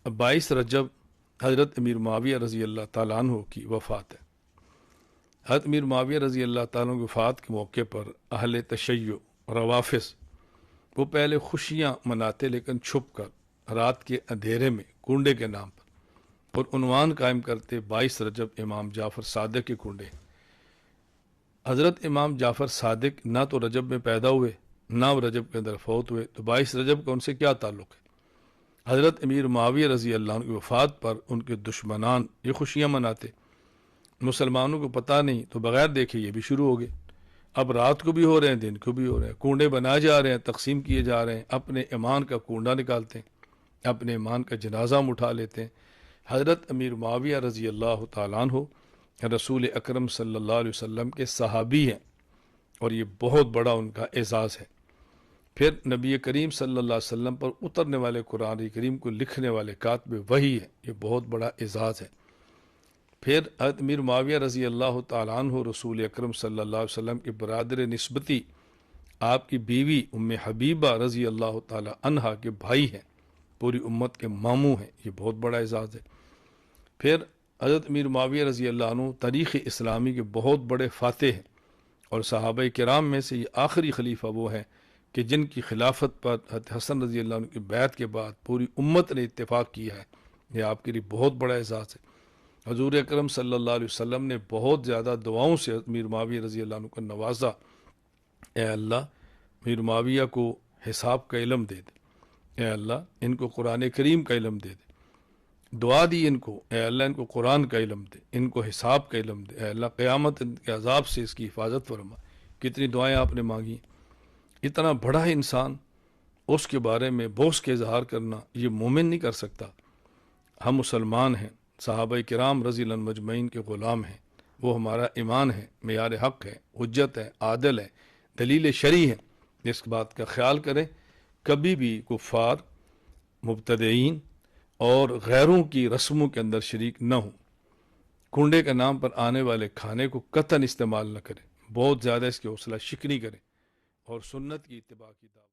22 रजब हज़रत अमीर मुआविया रज़ी अल्लाह ताला अन्हु की वफ़ात है। हज़रत अमीर मुआविया रज़ी अल्लाह ताला अन्हु की वफ़ात के मौके पर अहले तशय्यो रवाफ़िस वो पहले खुशियाँ मनाते लेकिन छुप कर रात के अंधेरे में कुंडे के नाम पर और उन्वान कायम करते 22 रजब इमाम जाफ़र सादिक के कुंडे। हज़रत इमाम जाफ़र सादिक ना तो रजब में पैदा हुए ना वो रजब के अंदर फौत हुए, तो 22 रजब का उनसे क्या ताल्लुक़ है। हज़रत अमीर मुआविया रज़ी अल्लाह अन्हु की वफ़ात पर उनके दुश्मनान ये खुशियाँ मनाते, मुसलमानों को पता नहीं तो बग़ैर देखे ये भी शुरू हो गए। अब रात को भी हो रहे हैं, दिन को भी हो रहे हैं, कुंडे बनाए जा रहे हैं, तकसीम किए जा रहे हैं, अपने ईमान का कुंडा निकालते हैं, अपने ईमान का जनाजा हम उठा लेते हैं। हज़रत अमीर मुआविया रज़ी अल्लाह ताला अन्हु रसूल अकरम सल्लल्लाहु अलैहि वसल्लम के सहाबी हैं और ये बहुत बड़ा उनका एजाज़ है। फिर नबी करीम सल्लल्लाहु अलैहि वसल्लम पर उतरने वाले कुरान करीम को लिखने वाले कातिब वही है, ये बहुत बड़ा एजाज़ है। फिर हज़रत अमीर मुआविया रज़ी अल्लाह ताला अन्हु रसूल अकरम सल्लल्लाहु अलैहि वसल्लम के बरादर निस्बती आपकी बीवी उम्मे हबीबा रज़ी अल्लाह ताला अन्हा के भाई हैं, पूरी उम्मत के मामू हैं, ये बहुत बड़ा एजाज़ है। फिर हज़रत अमीर मुआविया रज़ी अल्लाह अन्हु तारीख़ इस्लामी के बहुत बड़े फ़ातिह हैं और सहाबा किराम में से ये आखिरी खलीफा वो हैं कि जिनकी खिलाफत पर हज़रत हसन रज़ी अल्लाह अन्हु की बैत के बाद पूरी उम्मत ने इत्तेफाक किया है। यह आपके लिए बहुत बड़ा एजाज़ है। हजूर अकरम सल्लल्लाहु अलैहि वसल्लम ने बहुत ज़्यादा दुआओं से अमीर मुआविया रज़ी अल्लाह अन्हु को नवाजा। ए अल्लाह अमीर मुआविया को हिसाब का इल्म दे दे, ए अल्लाह इनको कुरान करीम का इल्म दे दे। दुआ दी इनको, ए अल्लाह इनको कुरान का इल्म दे, इनको हिसाब का इल्म दे, ए अल्लाह क़यामत के अज़ाब से इसकी हिफाजत फरमा। कितनी दुआएं आपने मांगी। इतना बड़ा इंसान, उसके बारे में बोस के इजहार करना ये मोमिन नहीं कर सकता। हम मुसलमान हैं, सहाबा किराम रज़ी अल्लाह मजमईन के ग़ुलाम हैं, वो हमारा ईमान है, मेयार हक़ है, हुज्जत है, आदिल है, दलील शरी है। इस बात का ख्याल करें, कभी भी कुफ़ार, मुब्तदईन और गैरों की रस्मों के अंदर शरीक न हो। कुंडे के नाम पर आने वाले खाने को कतन इस्तेमाल न करें, बहुत ज़्यादा इसकी हौसला शिकनी करें और सुन्नत की इत्तिबा की दावत